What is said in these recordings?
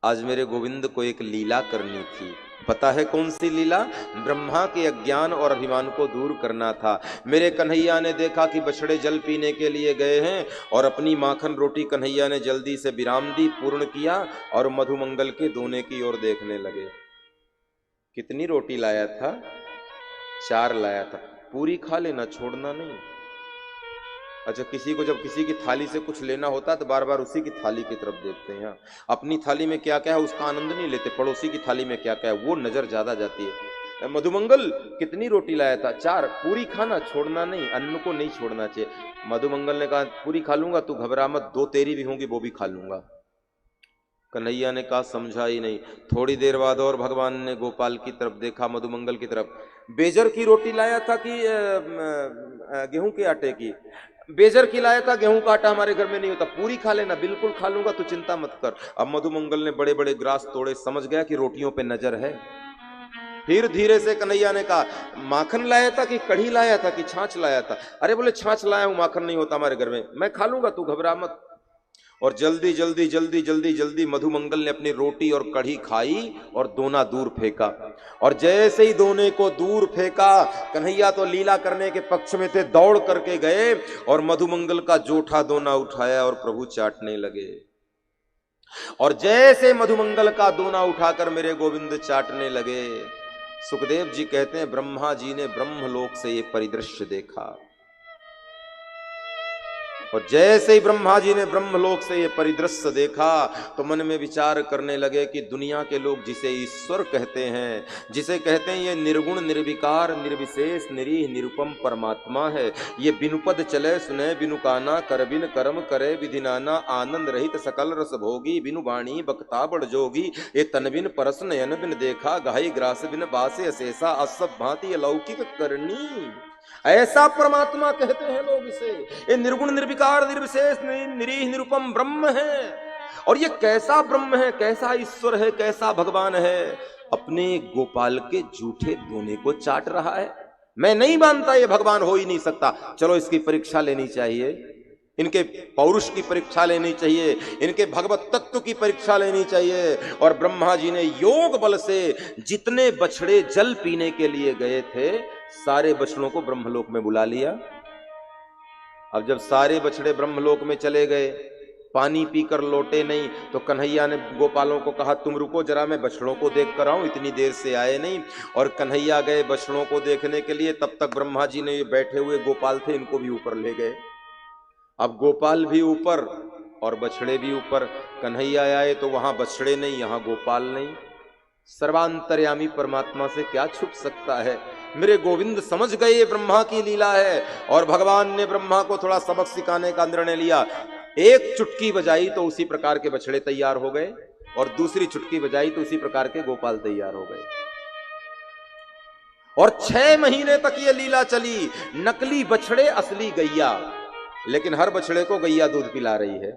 आज मेरे गोविंद को एक लीला करनी थी। पता है कौन सी लीला? ब्रह्मा के अज्ञान और अभिमान को दूर करना था। मेरे कन्हैया ने देखा कि बछड़े जल पीने के लिए गए हैं और अपनी माखन रोटी कन्हैया ने जल्दी से विराम दी, पूर्ण किया और मधुमंगल के दोने की ओर देखने लगे। कितनी रोटी लाया था? 4 लाया था। पूरी खा लेना, छोड़ना नहीं। अच्छा, किसी को जब किसी की थाली से कुछ लेना होता है तो बार बार उसी की थाली की तरफ देखते हैं। अपनी थाली में क्या क्या है उसका आनंद नहीं लेते, पड़ोसी की थाली में क्या क्या है वो नजर ज्यादा जाती है। मधुमंगल कितनी रोटी लाया था? 4। पूरी खाना, छोड़ना नहीं, अन्न को नहीं छोड़ना चाहिए। मधुमंगल ने कहा पूरी खा लूंगा, तू घबरा मत, 2 तेरी भी होंगी वो भी खा लूंगा। कन्हैया ने कहा समझा ही नहीं। थोड़ी देर बाद और भगवान ने गोपाल की तरफ देखा, मधुमंगल की तरफ। बेजर की रोटी लाया था कि गेहूं के आटे की? बेजर की लाया था, गेहूं का आटा हमारे घर में नहीं होता। पूरी खा लेना, बिल्कुल खा लूंगा, तू चिंता मत कर। अब मधुमंगल ने बड़े बड़े ग्रास तोड़े, समझ गया कि रोटियों पे नजर है। फिर धीरे से कन्हैया ने कहा माखन लाया था कि कढ़ी लाया था कि छाछ लाया था? अरे बोले छाछ लाया हूं, माखन नहीं होता हमारे घर में, मैं खा लूंगा, तू घबरा मत। और जल्दी जल्दी जल्दी जल्दी जल्दी मधुमंगल ने अपनी रोटी और कढ़ी खाई और दोना दूर फेंका। और जैसे ही दोने को दूर फेंका, कन्हैया तो लीला करने के पक्ष में थे, दौड़ करके गए और मधुमंगल का जोठा दोना उठाया और प्रभु चाटने लगे। और जैसे मधुमंगल का दोना उठाकर मेरे गोविंद चाटने लगे, सुखदेव जी कहते हैं ब्रह्मा जी ने ब्रह्मलोक से ये परिदृश्य देखा। और जैसे ही ब्रह्मा जी ने ब्रह्मलोक से ये परिदृश्य देखा तो मन में विचार करने लगे कि दुनिया के लोग जिसे ईश्वर कहते हैं, जिसे कहते हैं ये निर्गुण निर्विकार निर्विशेष निरीह निरुपम परमात्मा है, ये बिनु पद चले सुने बिनु काना, कर बिन कर्म करे विधि नाना, आनंद रहित सकल रस भोगी, बिनु वाणी बक्ता बड़ जोगी, ये तन बिन परस नयन बिन देखा, गाई ग्रास बिन बासे अशेषा, असभ भांति अलौकिक करनी। ऐसा परमात्मा कहते हैं लोग इसे। ये निर्गुण निर्विकार निर्विशेष निरीह निरुपम ब्रह्म है। और ये कैसा ब्रह्म है, कैसा ईश्वर है, कैसा भगवान है? अपने गोपाल के जूठे दोने को चाट रहा है। मैं नहीं मानता ये भगवान हो ही नहीं सकता। चलो इसकी परीक्षा लेनी चाहिए, इनके पौरुष की परीक्षा लेनी चाहिए, इनके भगवत तत्व की परीक्षा लेनी चाहिए। और ब्रह्मा जी ने योग बल से जितने बछड़े जल पीने के लिए गए थे सारे बछड़ों को ब्रह्मलोक में बुला लिया। अब जब सारे बछड़े ब्रह्मलोक में चले गए, पानी पीकर लौटे नहीं, तो कन्हैया ने गोपालों को कहा तुम रुको जरा, मैं बछड़ों को देख कर आऊं, इतनी देर से आए नहीं। और कन्हैया गए बछड़ों को देखने के लिए। तब तक ब्रह्मा जी ने ये बैठे हुए गोपाल थे, इनको भी ऊपर ले गए। अब गोपाल भी ऊपर और बछड़े भी ऊपर। कन्हैया आए तो वहां बछड़े नहीं, यहां गोपाल नहीं। सर्वांतर्यामी परमात्मा से क्या छुप सकता है? मेरे गोविंद समझ गए ये ब्रह्मा की लीला है। और भगवान ने ब्रह्मा को थोड़ा सबक सिखाने का निर्णय लिया। एक चुटकी बजाई तो उसी प्रकार के बछड़े तैयार हो गए, और दूसरी चुटकी बजाई तो उसी प्रकार के गोपाल तैयार हो गए। और 6 महीने तक ये लीला चली। नकली बछड़े असली गैया, लेकिन हर बछड़े को गैया दूध पिला रही है।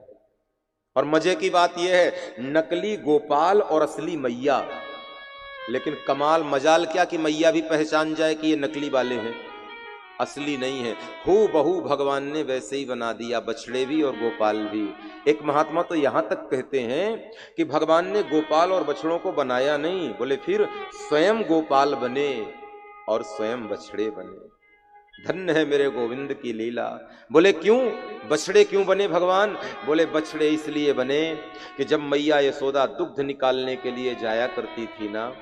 और मजे की बात यह है, नकली गोपाल और असली मैया। लेकिन कमाल मजाल क्या कि मैया भी पहचान जाए कि ये नकली वाले हैं, असली नहीं है। हूबहू भगवान ने वैसे ही बना दिया, बछड़े भी और गोपाल भी। एक महात्मा तो यहां तक कहते हैं कि भगवान ने गोपाल और बछड़ों को बनाया नहीं, बोले फिर स्वयं गोपाल बने और स्वयं बछड़े बने। धन्य है मेरे गोविंद की लीला। बोले क्यों बछड़े क्यों बने भगवान? बोले बछड़े इसलिए बने कि जब मैया यशोदा दुग्ध निकालने के लिए जाया करती थी ना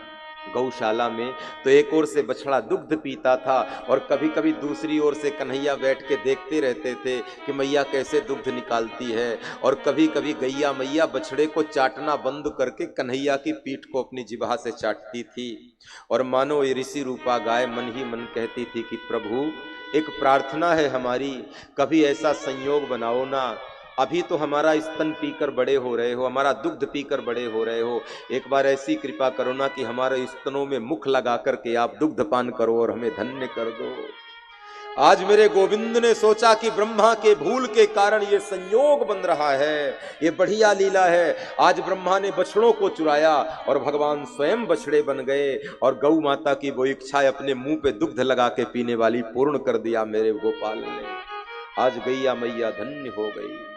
गौशाला में, तो एक ओर से बछड़ा दुग्ध पीता था और कभी कभी दूसरी ओर से कन्हैया बैठ के देखते रहते थे कि मैया कैसे दुग्ध निकालती है। और कभी कभी गैया मैया बछड़े को चाटना बंद करके कन्हैया की पीठ को अपनी जिह्वा से चाटती थी। और मानो ये ऋषि रूपा गाय मन ही मन कहती थी कि प्रभु एक प्रार्थना है हमारी, कभी ऐसा संयोग बनाओ ना, अभी तो हमारा स्तन पीकर बड़े हो रहे हो, हमारा दुग्ध पीकर बड़े हो रहे हो, एक बार ऐसी कृपा करो ना कि हमारे स्तनों में मुख लगा करके आप दुग्ध पान करो और हमें धन्य कर दो। आज मेरे गोविंद ने सोचा कि ब्रह्मा के भूल के कारण ये संयोग बन रहा है, ये बढ़िया लीला है। आज ब्रह्मा ने बछड़ों को चुराया और भगवान स्वयं बछड़े बन गए और गौ माता की वो इच्छा अपने मुंह पे दुग्ध लगा के पीने वाली पूर्ण कर दिया मेरे गोपाल ने। आज गैया मैया धन्य हो गई।